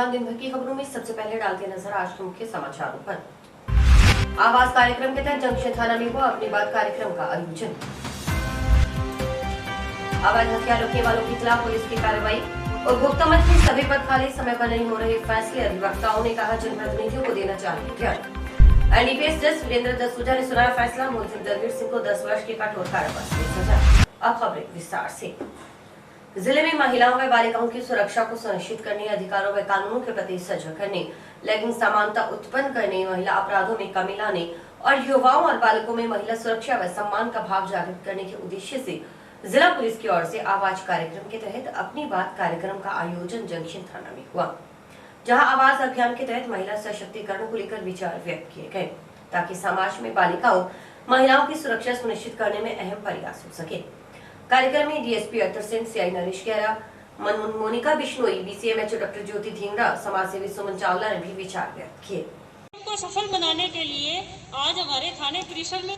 तमाम दिन भर की खबरों में सबसे पहले डालते नजर आज के मुख्य समाचारों पर। आवाज कार्यक्रम के तहत जंक्शन थाना में हुआ अपनी बात कार्यक्रम का आयोजन। अवैध हथियार रखने वालों के खिलाफ पुलिस की कार्रवाई। उपभोक्ता मंत्री सभी पद खाली समय पर नहीं हो रहे फैसले, अधिवक्ताओं ने कहा जनप्रतिनिधियों को देना चाहिए ज्ञान। एनडीपीएस जज वीरेंद्र दसूजा ने सुनाया फैसला, मुलजिम दलवीर सिंह को 10 वर्ष की कठोर कारावास की सजा। अब खबरें विस्तार से। जिले में महिलाओं व बालिकाओं की सुरक्षा को सुनिश्चित करने, अधिकारों व कानूनों के प्रति सजग करने, लैंगिक समानता उत्पन्न करने, महिला अपराधों में कमी लाने और युवाओं और बालकों में महिला सुरक्षा व सम्मान का भाव जागृत करने के उद्देश्य से जिला पुलिस की ओर से आवाज कार्यक्रम के तहत अपनी बात कार्यक्रम का आयोजन जंक्शन थाना में हुआ, जहां आवाज अभियान के तहत महिला सशक्तिकरण को लेकर विचार व्यक्त किए गए ताकि समाज में बालिकाओं महिलाओं की सुरक्षा सुनिश्चित करने में अहम प्रयास हो सके। कार्यक्रम में डीएसपी अतर सिंह, सीआई नरेश गहरा, मोनिका बिश्नोई, बीसीएमएचओ डॉक्टर ज्योति धिंगरा, समाजसेवी सुमन चावला ने भी विचार व्यक्त किए। को सफल बनाने के लिए आज हमारे थाने परिसर में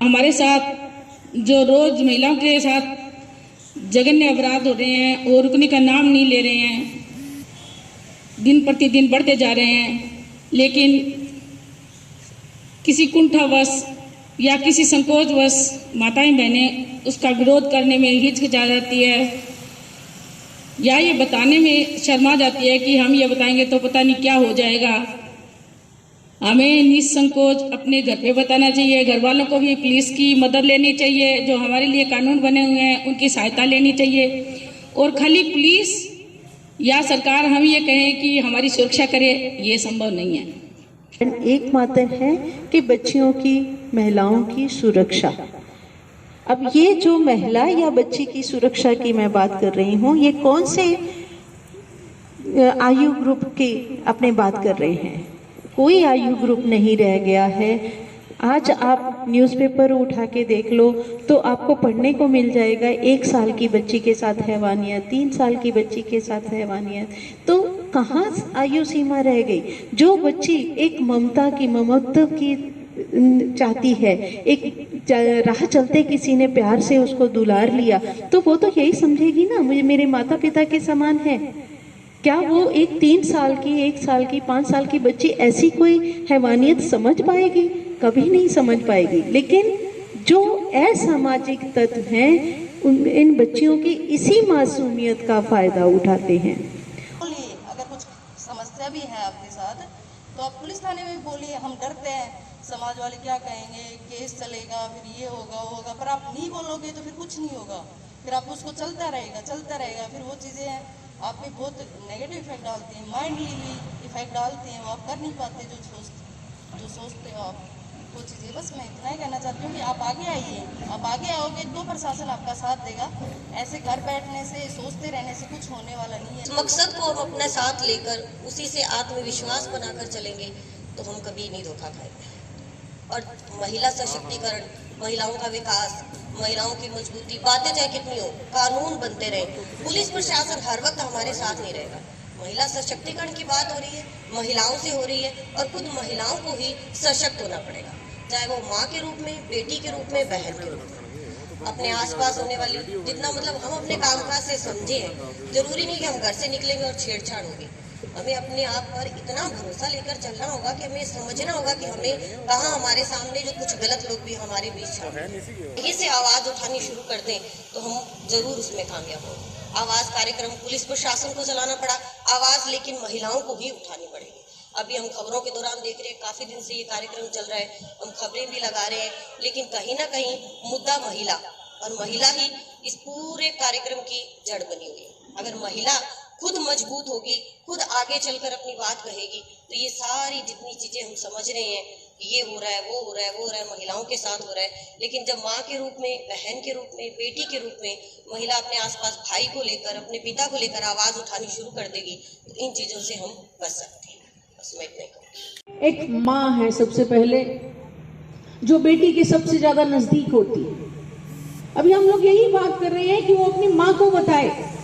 हमारे साथ जो रोज महिलाओं के साथ जघन्य अपराध हो रहे हैं और रुकने का नाम नहीं ले रहे हैं, दिन प्रतिदिन बढ़ते जा रहे हैं, लेकिन किसी कुंठावश या किसी संकोचवश माताएं बहनें उसका विरोध करने में हिचकिचा जाती है या ये बताने में शर्मा जाती है कि हम ये बताएंगे तो पता नहीं क्या हो जाएगा। हमें निसंकोच अपने घर पे बताना चाहिए। घर वालों को भी पुलिस की मदद लेनी चाहिए, जो हमारे लिए कानून बने हुए हैं उनकी सहायता लेनी चाहिए। और खाली पुलिस या सरकार हम ये कहें कि हमारी सुरक्षा करे, ये संभव नहीं है। एक मात्र है कि बच्चियों की, महिलाओं की सुरक्षा। अब ये जो महिला या बच्ची की सुरक्षा की मैं बात कर रही हूँ, ये कौन से आयु ग्रुप की अपने बात कर रहे हैं? कोई आयु ग्रुप नहीं रह गया है। आज आप न्यूज़पेपर उठा के देख लो तो आपको पढ़ने को मिल जाएगा 1 साल की बच्ची के साथ हैवानियत, 3 साल की बच्ची के साथ हैवानियत। तो कहाँ आयु सीमा रह गई? जो बच्ची एक ममता की, ममत्व की चाहती है, एक राह चलते किसी ने प्यार से उसको दुलार लिया, तो वो तो यही समझेगी ना मुझे मेरे माता पिता के समान है। क्या वो एक 3 साल की, 1 साल की, 5 साल की बच्ची ऐसी कोई हैवानियत समझ पाएगी? कभी नहीं समझ पाएगी। लेकिन जो असामाजिक तत्व हैं इन बच्चियों की इसी मासूमियत का फायदा उठाते हैं। अगर कुछ समस्या भी है आपके साथ तो आप पुलिस थाने में बोलिए। हम डरते हैं समाज वाले क्या कहेंगे, केस चलेगा, फिर ये होगा वो होगा, पर आप नहीं बोलोगे तो फिर कुछ नहीं होगा। फिर आप उसको चलता रहेगा। फिर वो चीज़ें आप पे बहुत नेगेटिव इफेक्ट डालती हैं, माइंडली इफेक्ट डालती हैं। वो आप कर नहीं पाते जो सोचते हो आप वो चीज़ें। बस मैं इतना ही कहना चाहती हूँ कि आप आगे आइए। आप आगे आओगे तो प्रशासन आपका साथ देगा। ऐसे घर बैठने से, सोचते रहने से कुछ होने वाला नहीं है। मकसद को हम अपने साथ लेकर उसी से आत्मविश्वास बनाकर चलेंगे तो हम कभी नहीं धोखा खाएंगे। और महिला सशक्तिकरण, महिलाओं का विकास, महिलाओं की मजबूती, बातें चाहे कितनी हो, कानून बनते रहे। पुलिस प्रशासन हर वक्त हमारे साथ नहीं रहेगा। महिला सशक्तिकरण की बात हो रही है, महिलाओं से हो रही है, और खुद महिलाओं को ही सशक्त होना पड़ेगा, चाहे वो माँ के रूप में, बेटी के रूप में, बहन के रूप में। अपने आसपास होने वाली जितना हम अपने कामकाज से समझे हैं, जरूरी नहीं कि हम घर से निकलेंगे और छेड़छाड़ होगी। हमें अपने आप पर इतना भरोसा लेकर चलना होगा कि हमें समझना होगा कि हमें कहाँ हमारे सामने जो कुछ गलत लोग भी हमारे बीच यही से आवाज उठानी शुरू कर दें तो हम जरूर उसमें कामयाब होंगे। आवाज कार्यक्रम पुलिस प्रशासन को चलाना पड़ा, आवाज लेकिन महिलाओं को भी उठानी पड़ेगी। अभी हम खबरों के दौरान देख रहे हैं, काफी दिन से ये कार्यक्रम चल रहा है, हम खबरें भी लगा रहे हैं, लेकिन कहीं ना कहीं मुद्दा महिला और महिला ही इस पूरे कार्यक्रम की जड़ बनी हुई है। अगर महिला खुद मजबूत होगी, खुद आगे चलकर अपनी बात कहेगी, तो ये सारी जितनी चीजें हम समझ रहे हैं कि ये हो रहा है, वो हो रहा है, वो हो रहा है, महिलाओं के साथ हो रहा है, लेकिन जब माँ के रूप में, बहन के रूप में, बेटी के रूप में महिला अपने आसपास भाई को लेकर, अपने पिता को लेकर आवाज उठानी शुरू कर देगी, तो इन चीजों से हम बच सकते हैं। बस मैं इतना कहूँगी। एक माँ है सबसे पहले, जो बेटी के सबसे ज्यादा नजदीक होती है। अभी हम लोग यही बात कर रहे हैं कि वो अपनी माँ को बताए।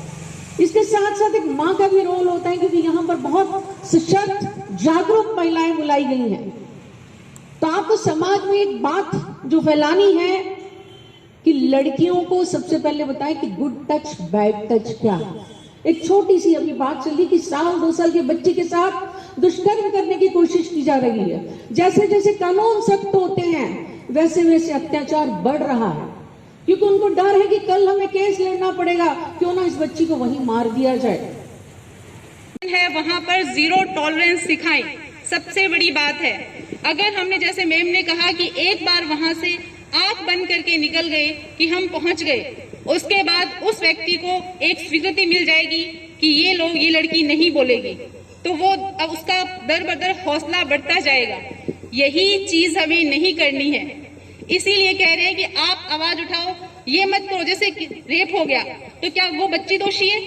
इसके साथ साथ एक माँ का भी रोल होता है, क्योंकि यहाँ पर बहुत सशक्त, जागरूक महिलाएं बुलाई गई हैं। तो आपको समाज में एक बात जो फैलानी है कि लड़कियों को सबसे पहले बताएं कि गुड टच बैड टच क्या है। एक छोटी सी अभी बात चली कि 1-2 साल के बच्चे के साथ दुष्कर्म करने की कोशिश की जा रही है। जैसे जैसे कानून सख्त होते हैं वैसे वैसे अत्याचार बढ़ रहा है, क्योंकि उनको डर है कि कल हमें केस लेना पड़ेगा, क्यों ना इस बच्ची को वहीं मार दिया जाए। है वहां पर जीरो टॉलरेंस सिखाएं, सबसे बड़ी बात है। अगर हमने जैसे मैम ने कहा कि एक बार वहां से आंख बंद करके निकल गए कि हम पहुंच गए, उसके बाद उस व्यक्ति को एक स्वीकृति मिल जाएगी कि ये लड़की नहीं बोलेगी, तो वो अब उसका दर बदर हौसला बढ़ता जाएगा। यही चीज हमें नहीं करनी है। इसीलिए कह रहे हैं कि आप आवाज उठाओ, ये मत करो। जैसे रेप हो गया तो क्या वो बच्ची दोषी है?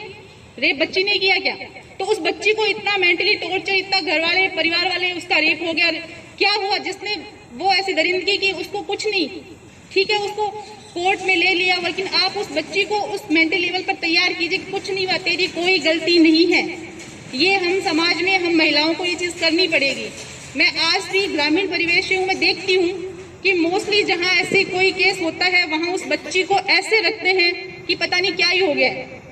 रेप बच्ची ने किया क्या? तो उस बच्ची को इतना मेंटली टॉर्चर, इतना घर वाले परिवार वाले, उसका रेप हो गया, क्या हुआ? जिसने वो ऐसी दरिंदगी की उसको कुछ नहीं, ठीक है, उसको कोर्ट में ले लिया, लेकिन आप उस बच्ची को उस मेंटल लेवल पर तैयार कीजिए कि कुछ नहीं हुआ, तेरी कोई गलती नहीं है। ये हम समाज में हम महिलाओं को ये चीज करनी पड़ेगी। मैं आज भी ग्रामीण परिवेश से हूँ, मैं देखती हूँ कि मोस्टली जहाँ ऐसे कोई केस होता है वहां उस बच्ची को ऐसे रखते हैं कि पता नहीं क्या ही हो गया है।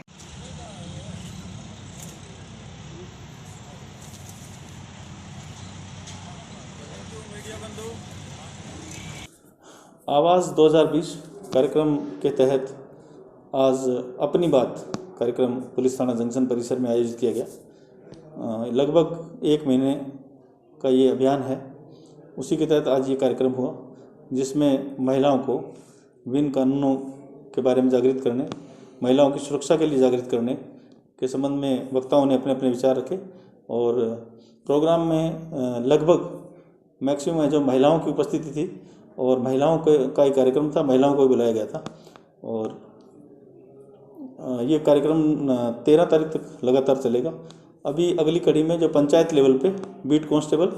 आवाज़ 2020 कार्यक्रम के तहत आज अपनी बात कार्यक्रम पुलिस थाना जंक्शन परिसर में आयोजित किया गया। लगभग 1 महीने का ये अभियान है। उसी के तहत आज ये कार्यक्रम हुआ, जिसमें महिलाओं को विभिन्न कानूनों के बारे में जागृत करने, महिलाओं की सुरक्षा के लिए जागृत करने के संबंध में वक्ताओं ने अपने अपने विचार रखे। और प्रोग्राम में लगभग मैक्सिमम जो महिलाओं की उपस्थिति थी, और महिलाओं का एक कार्यक्रम था, महिलाओं को बुलाया गया था। और ये कार्यक्रम 13 तारीख तक लगातार चलेगा। अभी अगली कड़ी में जो पंचायत लेवल पे बीट कांस्टेबल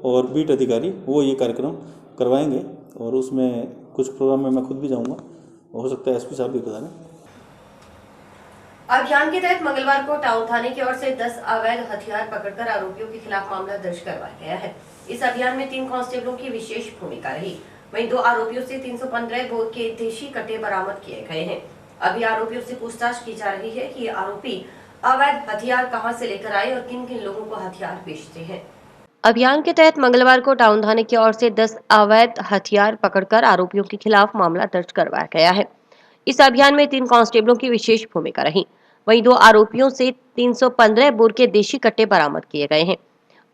और बीट अधिकारी वो ये कार्यक्रम करवाएंगे, और उसमें कुछ प्रोग्राम में मैं खुद भी जाऊंगा, हो सकता है एसपी साहब भी बता दें। अभियान के तहत मंगलवार को टाउन थाने की ओर से 10 अवैध हथियार पकड़कर आरोपियों के खिलाफ मामला दर्ज करवाया गया है। इस अभियान में 3 कांस्टेबलों की विशेष भूमिका रही। वहीं 2 आरोपियों से 315 बोर के देशी कट्टे बरामद किए गए हैं। अभी आरोपियों से पूछताछ की जा रही है कि ये आरोपी अवैध हथियार कहां से लेकर आए और किन किन लोगों को हथियार बेचते हैं। अभियान के तहत मंगलवार को टाउन थाने की ओर से 10 अवैध हथियार पकड़कर आरोपियों के खिलाफ मामला दर्ज करवाया गया है। इस अभियान में 3 कांस्टेबलों की विशेष भूमिका रही। वहीं 2 आरोपियों से 315 बोर के देशी कट्टे बरामद किए गए हैं।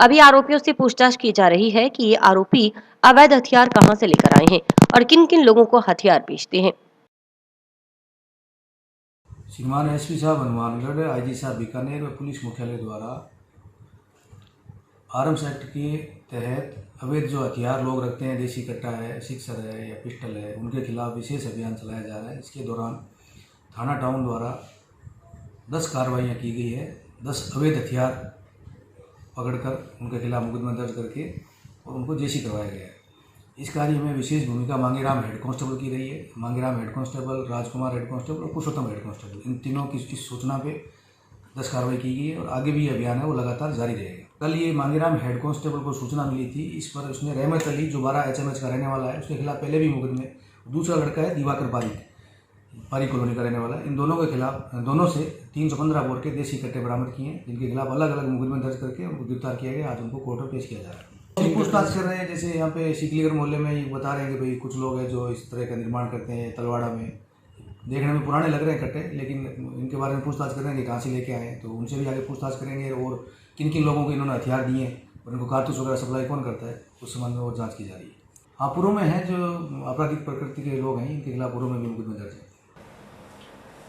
अभी आरोपियों से पूछताछ की जा रही है कि ये आरोपी अवैध हथियार कहां से लेकर आए हैं और किन किन लोगों को हथियार बेचते हैं। श्रीमान एसपी साहब हनुमानगढ़, आईजी साहब बीकानेर व पुलिस मुख्यालय द्वारा आर्म्स एक्ट के तहत अवैध जो हथियार लोग रखते हैं, देसी कट्टा है, सिक्सर है या पिस्टल है, उनके खिलाफ विशेष अभियान चलाया जा रहा है। इसके दौरान थाना टाउन द्वारा 10 कार्रवाइयाँ की गई है। 10 अवैध हथियार पकड़कर उनके खिलाफ मुकदमा दर्ज करके और उनको जेसी करवाया गया है। इस कार्य में विशेष भूमिका मांगीराम हेड कांस्टेबल की रही है। मांगीराम हेड कांस्टेबल, राजकुमार हेड कांस्टेबल और पुरुषोत्तम हेड कांस्टेबल, इन तीनों की इस सूचना पे 10 कार्रवाई की गई है और आगे भी ये अभियान है वो लगातार जारी रहेगा। कल ये मांगीराम हेड कांस्टेबल को सूचना मिली थी, इस पर उसने रहमत अली जो 12 HMH का रहने वाला है, उसके खिलाफ पहले भी मुकदमे, दूसरा लड़का है दिवाकर पारी कॉलोनी का रहने वाला है। इन दोनों के खिलाफ, दोनों से 315 बोर के देसी कट्टे बरामद किए हैं, जिनके खिलाफ अलग अलग मुकदमे दर्ज करके उनको गिरफ्तार किया गया। आज उनको कोर्ट में पेश किया जा रहा है। पूछताछ कर रहे हैं, जैसे यहाँ पे शिकलीगढ़ मोहल्ले में ये बता रहे हैं कि भाई कुछ लोग हैं जो इस तरह का निर्माण करते हैं। तलवाड़ा में देखने में पुराने लग रहे हैं कट्टे, लेकिन इनके बारे में पूछताछ कर रहे हैं कि कहाँ से लेके आए हैं, तो उनसे भी आगे पूछताछ करेंगे। और किन किन लोगों को इन्होंने हथियार दिए और इनको कारतूस वगैरह सप्लाई कौन करता है, उस संबंध में और जाँच की जा रही है। हाँ, पूर्व में है जो आपराधिक प्रकृति के लोग हैं, इनके खिलाफ पूर्व में भी मुकदमे दर्ज है।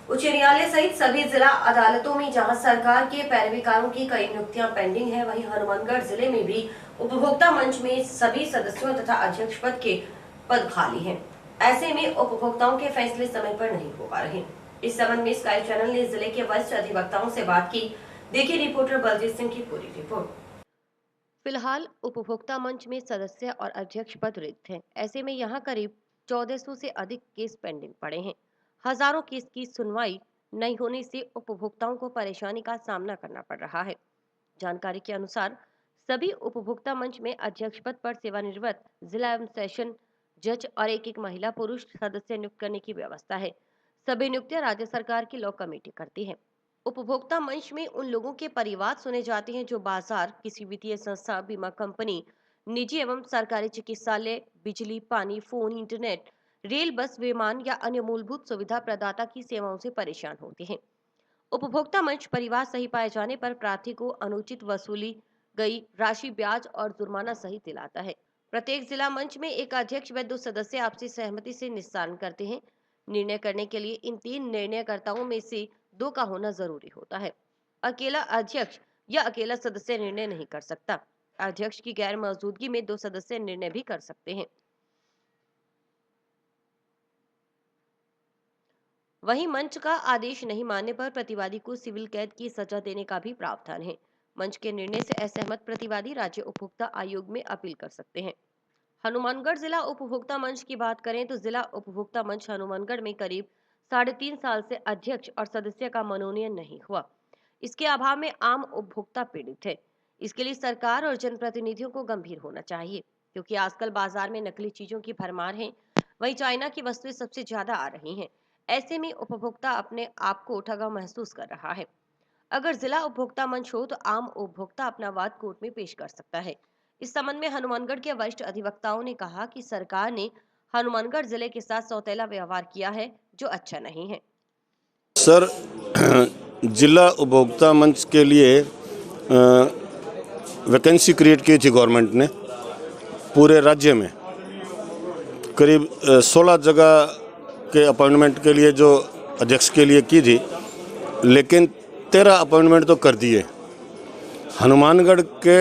उच्च न्यायालय सहित सभी जिला अदालतों में जहां सरकार के पैरवीकारों की कई नियुक्तियां पेंडिंग है, वहीं हनुमानगढ़ जिले में भी उपभोक्ता मंच में सभी सदस्यों तथा अध्यक्ष पद के पद खाली हैं। ऐसे में उपभोक्ताओं के फैसले समय पर नहीं हो पा रहे। इस संबंध में स्काई चैनल ने जिले के वरिष्ठ अधिवक्ताओं से बात की। देखिए रिपोर्टर बलजीत सिंह की पूरी रिपोर्ट। फिलहाल उपभोक्ता मंच में सदस्य और अध्यक्ष पद रिक्त हैं। ऐसे में यहाँ करीब 1400 से अधिक केस पेंडिंग पड़े हैं। हजारों केस की सुनवाई नहीं होने से उपभोक्ताओं को परेशानी का सामना करना पड़ रहा है। जानकारी के अनुसार सभी उपभोक्ता मंच में अध्यक्ष पद पर सेवानिवृत्त जिला एवं सेशन जज और एक महिला पुरुष सदस्य नियुक्त करने की व्यवस्था है। सभी नियुक्तियां राज्य सरकार की लॉ कमेटी करती है। उपभोक्ता मंच में उन लोगों के परिवाद सुने जाते हैं जो बाजार, किसी वित्तीय संस्था, बीमा कंपनी, निजी एवं सरकारी चिकित्सालय, बिजली, पानी, फोन, इंटरनेट, रेल, बस, विमान या अन्य मूलभूत सुविधा प्रदाता की सेवाओं से परेशान होते हैं। उपभोक्ता मंच परिवाद सही पाए जाने पर प्रार्थी को अनुचित वसूली गई राशि, ब्याज और जुर्माना सहित दिलाता है। प्रत्येक जिला मंच में एक अध्यक्ष व 2 सदस्य आपसी सहमति से निस्तारण करते हैं। निर्णय करने के लिए इन 3 निर्णयकर्ताओं में से 2 का होना जरूरी होता है। अकेला अध्यक्ष या अकेला सदस्य निर्णय नहीं कर सकता। अध्यक्ष की गैर मौजूदगी में 2 सदस्य निर्णय भी कर सकते हैं। वहीं मंच का आदेश नहीं मानने पर प्रतिवादी को सिविल कैद की सजा देने का भी प्रावधान है। मंच के निर्णय से असहमत प्रतिवादी राज्य उपभोक्ता आयोग में अपील कर सकते हैं। हनुमानगढ़ जिला उपभोक्ता मंच की बात करें तो जिला उपभोक्ता मंच हनुमानगढ़ में करीब 3.5 साल से अध्यक्ष और सदस्य का मनोनयन नहीं हुआ। इसके अभाव में आम उपभोक्ता पीड़ित है। इसके लिए सरकार और जनप्रतिनिधियों को गंभीर होना चाहिए, क्योंकि आजकल बाजार में नकली चीजों की भरमार है। वहीं चाइना की वस्तुएं सबसे ज्यादा आ रही हैं। ऐसे में उपभोक्ता अपने आप को ठगा महसूस कर रहा है। अगर जिला उपभोक्ता मंच हो तो आम उपभोक्ता अपना वाद कोर्ट में पेश कर सकता है। इस संबंध में हनुमानगढ़ के वरिष्ठ अधिवक्ताओं ने कहा कि सरकार ने हनुमानगढ़ जिले के साथ सौतेला व्यवहार किया है, जो अच्छा नहीं है। सर, जिला उपभोक्ता मंच के लिए वैकेंसी क्रिएट की थी गवर्नमेंट ने पूरे राज्य में। करीब 16 जगह के अपॉइंटमेंट के लिए जो अध्यक्ष के लिए की थी, लेकिन 13 अपॉइंटमेंट तो कर दिए। हनुमानगढ़ के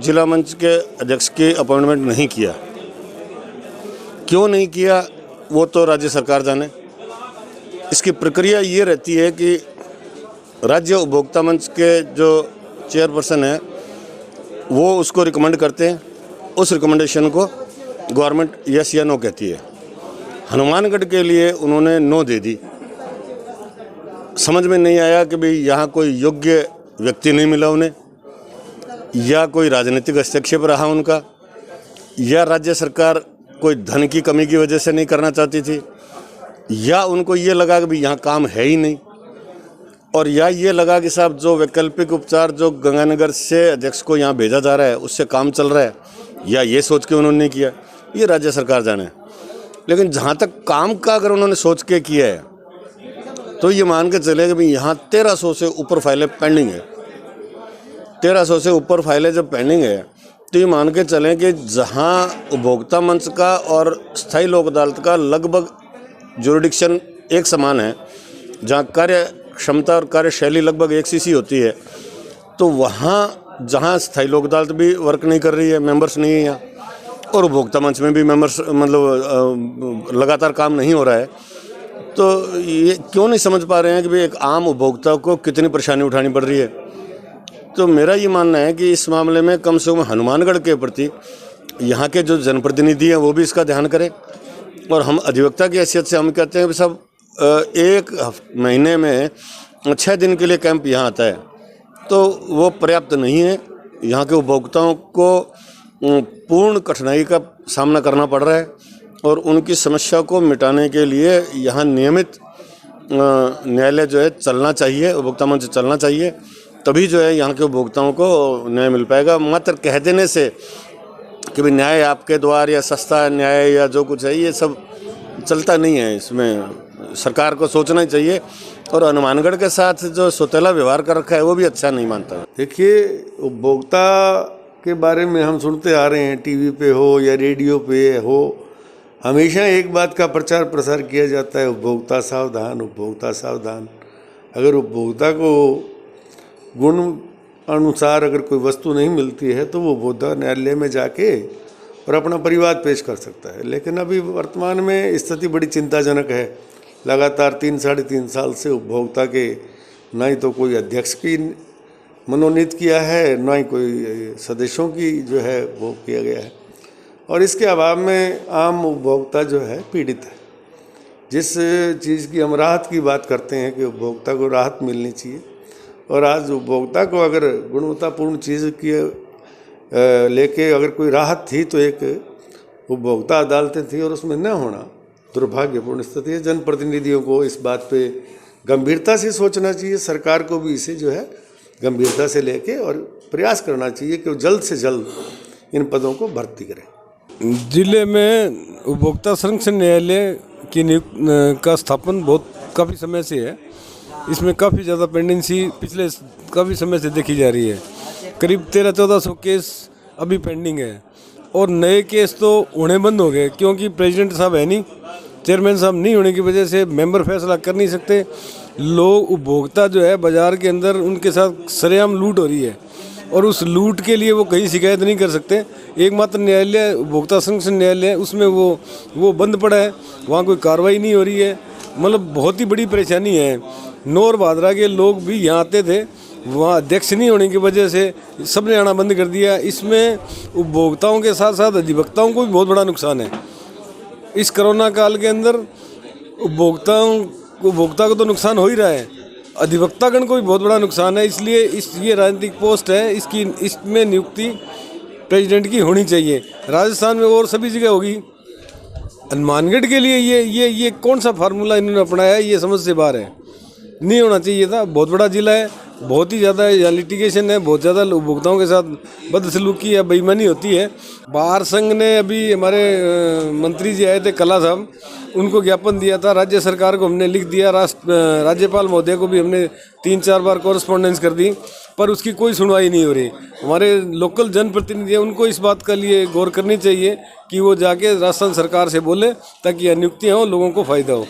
जिला मंच के अध्यक्ष की अपॉइंटमेंट नहीं किया। क्यों नहीं किया वो तो राज्य सरकार जाने। इसकी प्रक्रिया ये रहती है कि राज्य उपभोक्ता मंच के जो चेयरपर्सन है वो उसको रिकमेंड करते हैं। उस रिकमेंडेशन को गवर्नमेंट यस या नो कहती है। हनुमानगढ़ के लिए उन्होंने नो दे दी। समझ में नहीं आया कि भाई यहाँ कोई योग्य व्यक्ति नहीं मिला उन्हें, या कोई राजनीतिक हस्तक्षेप रहा उनका, या राज्य सरकार कोई धन की कमी की वजह से नहीं करना चाहती थी, या उनको ये लगा कि भाई यहाँ काम है ही नहीं, और या ये लगा कि साहब जो वैकल्पिक उपचार जो गंगानगर से अध्यक्ष को यहाँ भेजा जा रहा है उससे काम चल रहा है, या ये सोच के उन्होंने किया। ये राज्य सरकार जाने। लेकिन जहाँ तक काम का अगर उन्होंने सोच के किया है तो ये मान के चले कि भाई यहाँ 1300 से ऊपर फाइलें पेंडिंग है। 1300 से ऊपर फाइलें जब पेंडिंग है तो ये मान के चलें कि जहाँ उपभोक्ता मंच का और स्थायी लोक अदालत का लगभग जुरिडिक्शन एक समान है, जहाँ कार्य क्षमता और कार्यशैली लगभग एक सी होती है, तो वहाँ जहाँ स्थायी लोक अदालत भी वर्क नहीं कर रही है, मेंबर्स नहीं है यहाँ, और उपभोक्ता मंच में भी मेंबर्स मतलब लगातार काम नहीं हो रहा है, तो ये क्यों नहीं समझ पा रहे हैं कि भाई एक आम उपभोक्ता को कितनी परेशानी उठानी पड़ रही है। तो मेरा ये मानना है कि इस मामले में कम से कम हनुमानगढ़ के प्रति यहाँ के जो जनप्रतिनिधि हैं वो भी इसका ध्यान करें। और हम अधिवक्ता की हैसियत से हम कहते हैं कि सब 1 महीने में 6 दिन के लिए कैंप यहाँ आता है, तो वो पर्याप्त नहीं है। यहाँ के उपभोक्ताओं को पूर्ण कठिनाई का सामना करना पड़ रहा है, और उनकी समस्या को मिटाने के लिए यहाँ नियमित न्यायालय जो है चलना चाहिए, उपभोक्ता मंच चलना चाहिए, तभी जो है यहाँ के उपभोक्ताओं को न्याय मिल पाएगा। मात्र कह देने से कि भाई न्याय आपके द्वार या सस्ता न्याय या जो कुछ है, ये सब चलता नहीं है। इसमें सरकार को सोचना ही चाहिए। और हनुमानगढ़ के साथ जो सौतेला व्यवहार कर रखा है वो भी अच्छा नहीं मानता। देखिए, उपभोक्ता के बारे में हम सुनते आ रहे हैं, टीवी पे हो या रेडियो पे हो, हमेशा एक बात का प्रचार प्रसार किया जाता है, उपभोक्ता सावधान, उपभोक्ता सावधान। अगर उपभोक्ता को गुण अनुसार अगर कोई वस्तु नहीं मिलती है तो वो उपभोक्ता न्यायालय में जाके और अपना परिवाद पेश कर सकता है। लेकिन अभी वर्तमान में स्थिति बड़ी चिंताजनक है। लगातार 3-3.5 साल से उपभोक्ता के ना ही तो कोई अध्यक्ष की मनोनीत किया है, ना ही कोई सदस्यों की जो है वो किया गया है, और इसके अभाव में आम उपभोक्ता जो है पीड़ित है। जिस चीज़ की हम राहत की बात करते हैं कि उपभोक्ता को राहत मिलनी चाहिए, और आज उपभोक्ता को अगर गुणवत्तापूर्ण चीज़ की लेके अगर कोई राहत थी तो एक उपभोक्ता अदालतें थी और उसमें न होना दुर्भाग्यपूर्ण स्थिति है। जनप्रतिनिधियों को इस बात पे गंभीरता से सोचना चाहिए, सरकार को भी इसे जो है गंभीरता से लेके और प्रयास करना चाहिए कि वो जल्द से जल्द इन पदों को भर्ती करें। जिले में उपभोक्ता संरक्षण न्यायालय की का स्थापन काफ़ी समय से है। इसमें काफ़ी ज़्यादा पेंडेंसी पिछले काफ़ी समय से देखी जा रही है। करीब 1300-1400 केस अभी पेंडिंग है और नए केस तो होने बंद हो गए, क्योंकि प्रेसिडेंट साहब है नहीं, चेयरमैन साहब नहीं होने की वजह से मेंबर फैसला कर नहीं सकते। लोग उपभोक्ता जो है बाज़ार के अंदर उनके साथ सरेआम लूट हो रही है और उस लूट के लिए वो कहीं शिकायत नहीं कर सकते। एकमात्र न्यायालय उपभोक्ता संरक्षण न्यायालय है, उसमें वो बंद पड़ा है, वहाँ कोई कार्रवाई नहीं हो रही है। मतलब बहुत ही बड़ी परेशानी है। नौर भादरा के लोग भी यहाँ आते थे, वहाँ अध्यक्ष नहीं होने की वजह से सबने आना बंद कर दिया। इसमें उपभोक्ताओं के साथ साथ अधिवक्ताओं को भी बहुत बड़ा नुकसान है। इस कोरोना काल के अंदर उपभोक्ता को तो नुकसान हो ही रहा है, अधिवक्तागण को भी बहुत बड़ा नुकसान है। इसलिए ये राजनीतिक पोस्ट है, इसमें नियुक्ति प्रेसिडेंट की होनी चाहिए। राजस्थान में और सभी जगह होगी, हनुमानगढ़ के लिए ये कौन सा फार्मूला इन्होंने अपनाया है, ये समझ से बाहर है। नहीं होना चाहिए था। बहुत बड़ा जिला है, बहुत ही ज़्यादा यहाँ लिटिगेशन है, बहुत ज़्यादा उपभोक्ताओं के साथ बदसलूकी या बेईमानी होती है। बार संघ ने अभी हमारे मंत्री जी आए थे कला साहब, उनको ज्ञापन दिया था, राज्य सरकार को हमने लिख दिया, राज्यपाल महोदय को भी हमने 3-4 बार कॉरेस्पॉन्डेंस कर दी, पर उसकी कोई सुनवाई नहीं हो रही। हमारे लोकल जनप्रतिनिधि हैं, उनको इस बात के लिए गौर करनी चाहिए कि वो जाके राजस्थान सरकार से बोले ताकि यह नियुक्तियाँ हो, लोगों को फायदा हो।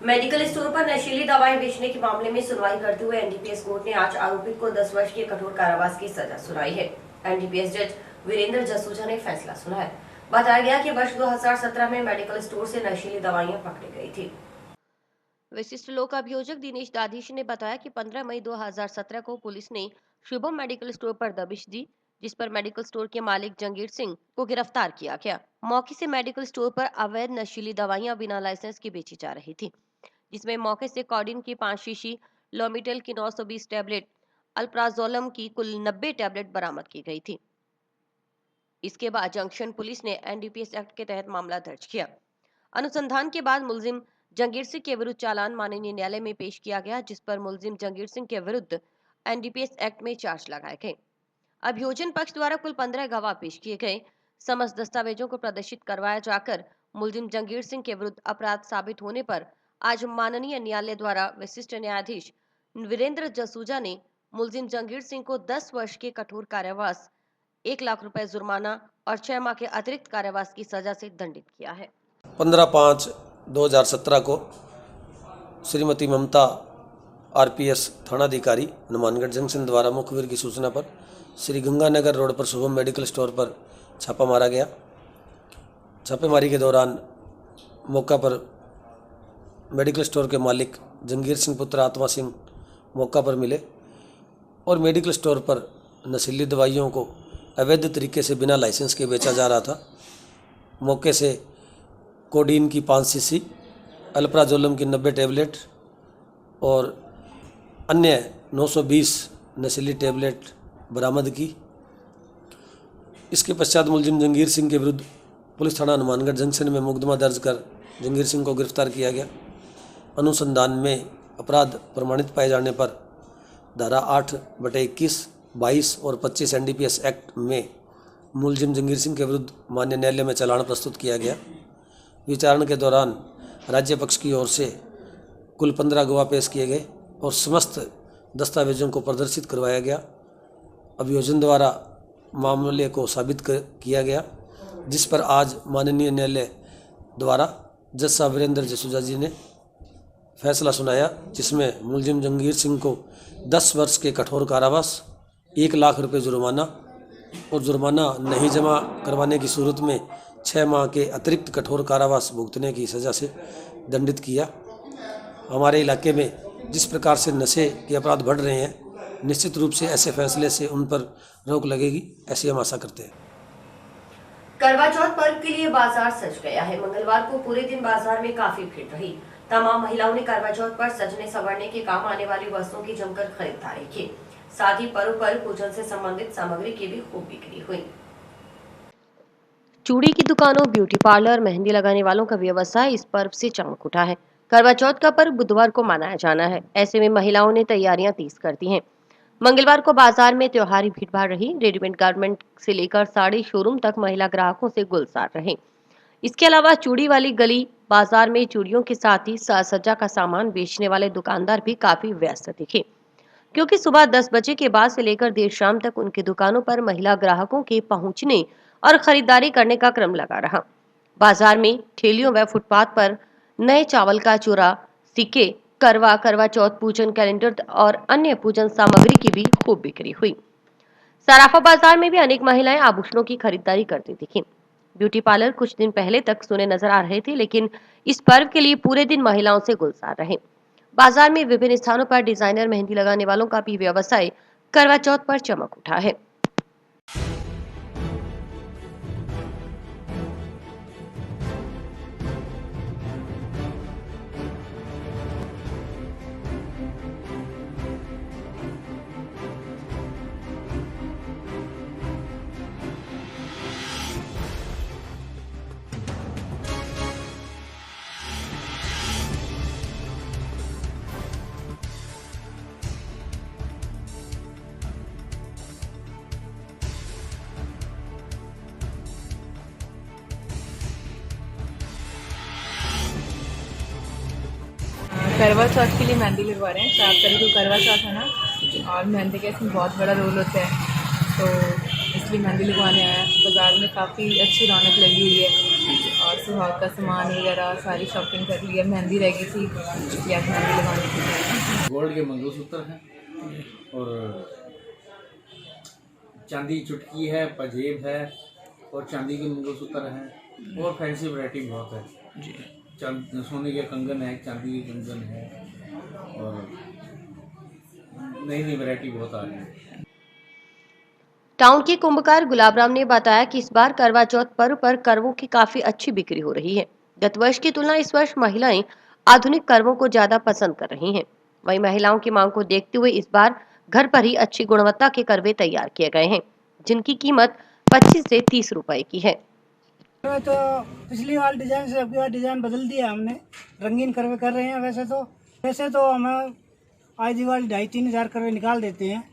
मेडिकल स्टोर पर नशीली दवाएं बेचने के मामले में सुनवाई करते हुए एनडीपीएस कोर्ट ने आज आरोपी को 10 वर्ष के कठोर कारावास की सजा सुनाई है। एनडीपीएस जज वीरेंद्र जसूजा ने फैसला सुनाया। बताया गया कि वर्ष 2017 में मेडिकल स्टोर से नशीली दवाइयां पकड़ी गई थी। विशिष्ट लोक अभियोजक दिनेश दाधीश ने बताया कि 15 मई 2017 को पुलिस ने शुभम मेडिकल स्टोर पर दबिश दी, जिस पर मेडिकल स्टोर के मालिक जंगीर सिंह को गिरफ्तार किया गया। मौके से मेडिकल स्टोर पर अवैध नशीली दवाइयां बिना लाइसेंस की बेची जा रही थी, जिसमें मौके से कॉडिन की 5 शीशी, लोमिटेल की 920 टैबलेट, अल्प्राजोलम की कुल 90 टैबलेट बरामद की गई थी। इसके बाद जंक्शन पुलिस ने एनडीपीएस एक्ट के तहत मामला दर्ज किया। अनुसंधान के बाद मुलजिम जंगीर सिंह के विरुद्ध चालान माननीय न्यायालय में पेश किया गया, जिस पर मुलजिम जंगीर सिंह के विरुद्ध एनडीपीएस एक्ट में चार्ज लगाए गए। अभियोजन पक्ष द्वारा कुल 15 गवाह पेश किए गए। समस्त दस्तावेजों को प्रदर्शित करवाया जाकर मुलजिम जंगीर सिंह के विरुद्ध अपराध साबित होने पर आज माननीय न्यायालय द्वारा विशिष्ट न्यायाधीश वीरेंद्र जसूजा ने मुलजिम जंगीर सिंह को 10 वर्ष के कठोर कारावास, 1 लाख रुपए जुर्माना और 6 माह के अतिरिक्त कारावास की सजा से दंडित किया है। 15/5/2017 को श्रीमती ममता आरपीएस थानाधिकारी हनुमानगढ़ जंक्शन द्वारा मुखबिर की सूचना पर श्री गंगानगर रोड पर शुभम मेडिकल स्टोर पर छापा मारा गया। छापेमारी के दौरान मौका पर मेडिकल स्टोर के मालिक जंगीर सिंह पुत्र आत्मा सिंह मौका पर मिले और मेडिकल स्टोर पर नशीली दवाइयों को अवैध तरीके से बिना लाइसेंस के बेचा जा रहा था। मौके से कोडीन की 5 शीशी, अल्प्राजोलम की 90 टैबलेट और अन्य 920 नशीली टैबलेट बरामद की। इसके पश्चात मुलजिम जंगीर सिंह के विरुद्ध पुलिस थाना हनुमानगढ़ जंक्शन में मुकदमा दर्ज कर जंगीर सिंह को गिरफ्तार किया गया। अनुसंधान में अपराध प्रमाणित पाए जाने पर धारा 8/21, 22 और 25 एनडीपीएस एक्ट में मुलजिम जंगीर सिंह के विरुद्ध माननीय न्यायालय में चालान प्रस्तुत किया गया। विचारण के दौरान राज्य पक्ष की ओर से कुल 15 गवाह पेश किए गए और समस्त दस्तावेजों को प्रदर्शित करवाया गया। अभियोजन द्वारा मामले को साबित किया गया, जिस पर आज माननीय न्यायालय द्वारा जज साहब वीरेंद्र जसूजा जी ने फैसला सुनाया, जिसमें मुलजिम जंगीर सिंह को 10 वर्ष के कठोर कारावास, 1 लाख रुपए जुर्माना और जुर्माना नहीं जमा करवाने की सूरत में 6 माह के अतिरिक्त कठोर कारावास भुगतने की सज़ा से दंडित किया। हमारे इलाके में जिस प्रकार से नशे के अपराध बढ़ रहे हैं, निश्चित रूप से ऐसे फैसले से उन पर रोक लगेगी, ऐसी हम आशा करते हैं। करवा चौथ पर्व के लिए बाजार सज गया है। मंगलवार को पूरे दिन बाजार में काफी भीड़ रही। तमाम महिलाओं ने करवा चौथ पर सजने संवरने के काम आने वाली वस्तुओं की जमकर खरीदारी की। साथ ही पर्व पर पूजन से संबंधित सामग्री की भी खूब बिक्री हुई। चूड़ी की दुकानों, ब्यूटी पार्लर, मेहंदी लगाने वालों का व्यवसाय इस पर्व से चमक उठा है। करवा चौथ का पर्व बुधवार को मनाया जाना है। ऐसे में महिलाओं ने तैयारियां तेज कर दी हैं। मंगलवार को बाजार में त्योहारी भीड़भाड़ रही। रेडीमेड गारमेंट से लेकर साड़ी शोरूम तक महिला ग्राहकों से गुलजार रहे। इसके अलावा चूड़ी वाली गली बाजार में चूड़ियों के साथ ही साज सज्जा का सामान बेचने वाले दुकानदार भी काफी व्यस्त दिखे, क्योंकि सुबह 10 बजे के बाद से लेकर देर शाम तक उनकी दुकानों पर महिला ग्राहकों के पहुंचने और खरीदारी करने का क्रम लगा रहा। बाजार में ठेलियों व फुटपाथ पर नए चावल का चूरा, सिक्के, करवा चौथ पूजन कैलेंडर और अन्य पूजन सामग्री की भी खूब बिक्री हुई। सराफा बाजार में भी अनेक महिलाएं आभूषणों की खरीदारी करती दिखीं। ब्यूटी पार्लर कुछ दिन पहले तक सुने नजर आ रहे थे, लेकिन इस पर्व के लिए पूरे दिन महिलाओं से गुलजार रहे। बाजार में विभिन्न स्थानों पर डिजाइनर मेहंदी लगाने वालों का भी व्यवसाय करवा चौथ पर चमक उठा है। करवा चौथ के लिए मेहंदी लगवा रहे हैं। 4 तारीख को करवा चौथ है ना, और मेहंदी का इसमें बहुत बड़ा रोल होता है, तो इसलिए मेहंदी लगवाने आया। बाज़ार में काफ़ी अच्छी रौनक लगी हुई है और सुहाग का सामान वगैरह सारी शॉपिंग कर लिया। मेहंदी रह गई थी, इसलिए आप मेहंदी लगवाने की। गोल्ड के मंगलसूत्र हैं और चांदी की चुटकी है, पजेब है और चांदी के मंगलसूत्र हैं और फैंसी वैरायटी बहुत है जी। सोने के कंगन है, चांदी के कंगन है और नई नई वैरायटी बहुत आ रही है। टाउन के कुंभकार गुलाब राम ने बताया कि इस बार करवा चौथ पर्व पर करवों की काफी अच्छी बिक्री हो रही है। गत वर्ष की तुलना इस वर्ष महिलाएं आधुनिक करवों को ज्यादा पसंद कर रही हैं। वहीं महिलाओं की मांग को देखते हुए इस बार घर पर ही अच्छी गुणवत्ता के करवे तैयार किए गए हैं, जिनकी कीमत 25 से 30 रुपए की है। तो पिछली वाली डिजाइन से अगली बार डिजाइन बदल दिया हमने, रंगीन करवे कर रहे हैं। वैसे तो हमें आज दिवाली 2,5-3 हज़ार करवे निकाल देते हैं।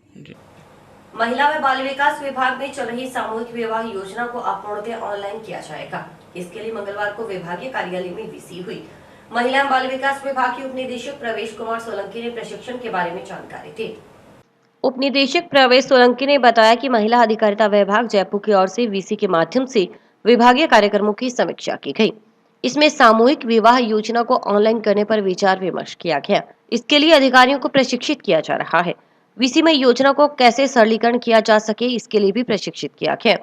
महिला व बाल विकास विभाग में चल रही सामूहिक विवाह योजना को अब पूर्णतः ऑनलाइन किया जाएगा। इसके लिए मंगलवार को विभागीय कार्यालय में वीसी हुई। महिला एवं बाल विकास विभाग के उपनिदेशक प्रवेश कुमार सोलंकी ने प्रशिक्षण के बारे में जानकारी दी। उपनिदेशक प्रवेश सोलंकी ने बताया कि महिला अधिकारिता विभाग जयपुर की ओर से वीसी के माध्यम से विभागीय कार्यक्रमों की समीक्षा की गई। इसमें सामूहिक विवाह योजना को ऑनलाइन करने पर विचार विमर्श किया गया। इसके लिए अधिकारियों को प्रशिक्षित किया जा रहा है। वीसी में योजना को कैसे सरलीकरण किया जा सके, इसके लिए भी प्रशिक्षित किया गया।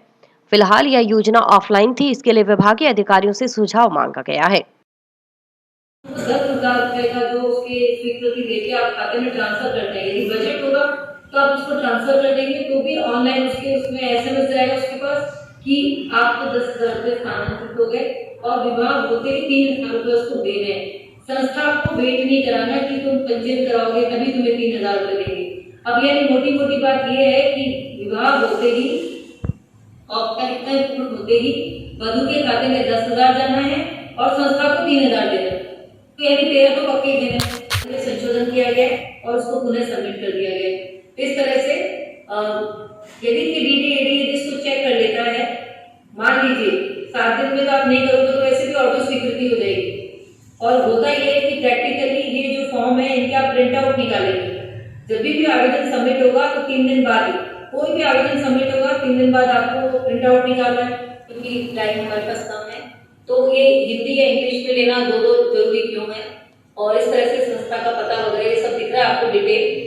फिलहाल यह योजना ऑफलाइन थी, इसके लिए विभागीय अधिकारियों से सुझाव मांगा गया है। 10,000 रुपए का जो उसके स्वीकृति लेके आप खाते में ट्रांसफर कर देंगे। यदि बजट होगा तो आप उसको ट्रांसफर कर देंगे, तो भी ऑनलाइन उसमें SMS जाएगा उसके पास कि आपको 10,000 रुपए स्थानांतरित हो गए और विवाह होते ही 3,000 रुपए उसको दे रहे हैं। संस्था को वेट नहीं कराना कि तुम पंजीयन कराओगे तभी तुम्हें 3,000 रुपए देंगे। अब यानी मोटी बात यह है कि विवाह होते ही औपचारिकताएं पूर्ण होते ही वधू के खाते में 10,000 जाना है और संस्था को 3,000 देना है। तो यानी 13 तो पक्के देने संशोधन किया गया और उसको पुनः सबमिट कर दिया गया। इस तरह से यदि DDAD इसको चेक कर लेता है, मान लीजिए 7 दिन में तो आप नहीं करोगे तो वैसे भी ऑटो स्वीकृति हो जाएगी। और होता यह है कि प्रैक्टिकली ये जो फॉर्म है इनके आप प्रिंट आउट निकालेंगे। जब भी आवेदन सबमिट होगा तो 3 दिन बाद, कोई भी आवेदन सबमिट होगा 3 दिन बाद आपको प्रिंट आउट निकालना है, क्योंकि टाइम हमारे पास कम है। तो ये हिंदी या इंग्लिश में लेना दो जरूरी क्यों है, और इस तरह से संस्था का पता वगैरह ये सब दिख रहा है आपको डिटेल।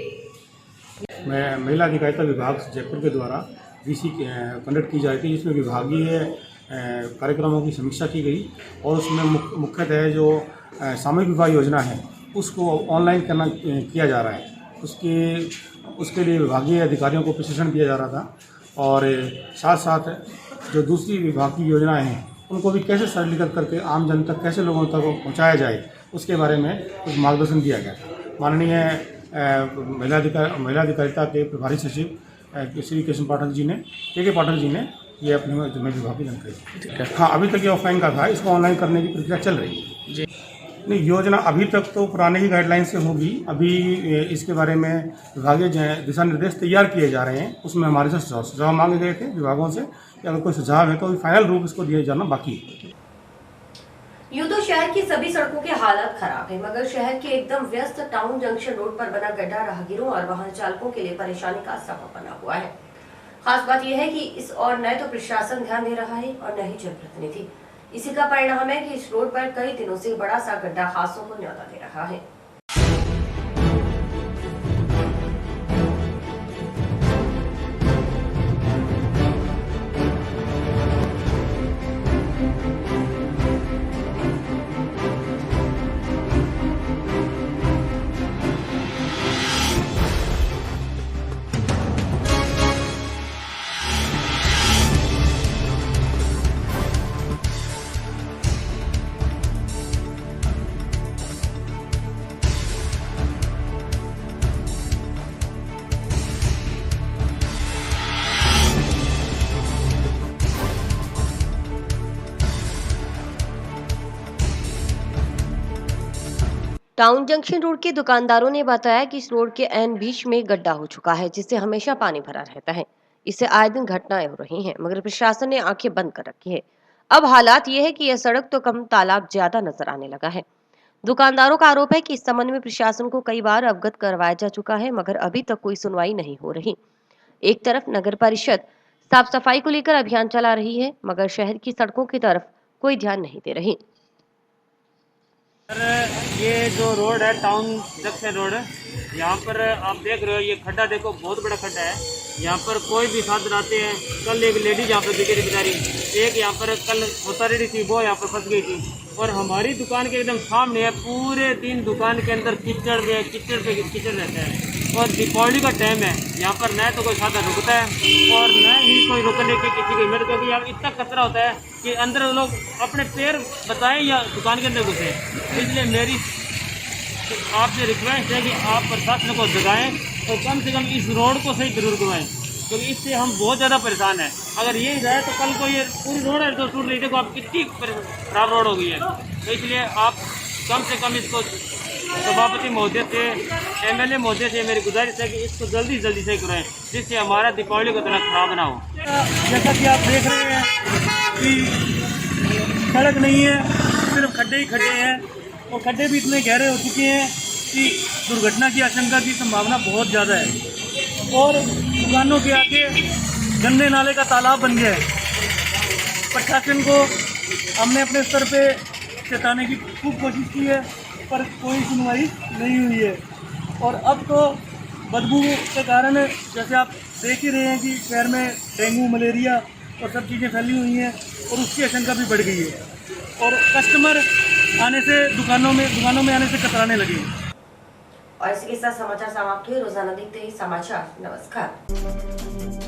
मैं महिला अधिकारिता विभाग जयपुर के द्वारा वीसी कंडक्ट की जा रही थी, जिसमें विभागीय कार्यक्रमों की समीक्षा की गई और उसमें मुख्यतः जो सामूहिक विवाह योजना है उसको ऑनलाइन किया जा रहा है। उसके लिए विभागीय अधिकारियों को प्रशिक्षण दिया जा रहा था और साथ साथ जो दूसरी विभाग की योजनाएं हैं उनको भी कैसे सरलीकृत करके आम जन तक कैसे लोगों तक पहुंचाया जाए उसके बारे में कुछ मार्गदर्शन दिया गया। माननीय महिला अधिकारिता के प्रभारी सचिव श्री कृष्ण पाठक जी ने ये अपने में विभाग की जानकारी। हाँ, अभी तक ये ऑफलाइन का था, इसको ऑनलाइन करने की प्रक्रिया चल रही है जी। नहीं, योजना अभी तक तो पुराने ही गाइडलाइन से होगी। अभी इसके बारे में विभागीय दिशा निर्देश तैयार किए जा रहे हैं, उसमें हमारे से सुझाव मांगे गए थे विभागों से कि अगर कोई सुझाव है तो फाइनल रूप इसको दिया जाना बाकी है। यूं तो शहर की सभी सड़कों के हालात खराब है, मगर शहर के एकदम व्यस्त टाउन जंक्शन रोड पर बना गड्ढा राहगीरों और वाहन चालकों के लिए परेशानी का सबब बना हुआ है। खास बात यह है कि इस और न तो प्रशासन ध्यान दे रहा है और न ही जनप्रतिनिधि। इसी का परिणाम है कि इस रोड पर कई दिनों से बड़ा सा गड्ढा हादसों को न्योता दे रहा है। टाउन जंक्शन रोड के दुकानदारों ने बताया कि इस रोड के ऐन बीच में गड्ढा हो चुका है, जिससे हमेशा पानी भरा रहता है। इससे आए दिन घटनाएं हो रही हैं, मगर प्रशासन ने आंखें बंद कर रखी है। अब हालात ये है कि यह सड़क तो कम, तालाब ज्यादा नजर आने लगा है। दुकानदारों का आरोप है कि इस संबंध में प्रशासन को कई बार अवगत करवाया जा चुका है, मगर अभी तक कोई सुनवाई नहीं हो रही। एक तरफ नगर परिषद साफ सफाई को लेकर अभियान चला रही है, मगर शहर की सड़कों की तरफ कोई ध्यान नहीं दे रही। ये जो रोड है टाउन जंक्शन रोड, यहाँ पर आप देख रहे हो ये खड्डा देखो, बहुत बड़ा खड्डा है। यहाँ पर कोई भी साधन आते हैं। कल एक लेडी यहाँ पर गिरी बेचारी, एक यहाँ पर कल होता रही थी, वो यहाँ पर फंस गई थी। और हमारी दुकान के एकदम सामने है, पूरे दिन दुकान के अंदर कीचड़ पे कीचड़ रहता है। और दीपावली का टाइम है, यहाँ पर न तो कोई साधन रुकता है और न ही कोई रुकने की किसी की हिम्मत, क्योंकि यहाँ इतना कचरा होता है कि अंदर लोग अपने पैर बताएं या दुकान के अंदर घुसे। इसलिए मेरी आपसे रिक्वेस्ट है कि आप प्रशासन को जगाएं और कम से कम इस रोड को सही जरूर करवाएं, क्योंकि इससे हम बहुत ज़्यादा परेशान हैं। अगर ये रहे तो कल को ये पूरी रोड है तो टूट रही, देखो आप कितनी खराब रोड हो गई है। तो इसलिए आप कम से कम इसको सभापति महोदय से, MLA महोदय से मेरी गुजारिश है कि इसको जल्दी जल्दी सही कराएं, जिससे हमारा दीपावली को इतना खराब ना हो। जैसा कि आप देख रहे हैं कि सड़क नहीं है, सिर्फ खड्डे ही खड्डे हैं, और खड्डे भी इतने गहरे हो चुके हैं कि दुर्घटना की आशंका की संभावना बहुत ज़्यादा है। और दुकानों के आगे गंदे नाले का तालाब बन गया है। प्रशासन को हमने अपने स्तर पे चेताने की खूब कोशिश की है, पर कोई सुनवाई नहीं हुई है। और अब तो बदबू के कारण, जैसे आप देख ही रहे हैं कि शहर में डेंगू, मलेरिया और सब चीज़ें फैली हुई हैं, और उसकी आशंका भी बढ़ गई है। और कस्टमर आने से दुकानों में आने से कतराने लगे। और इसी के साथ समाचार समाप्त हुए। रोजाना देखते ही समाचार। नमस्कार।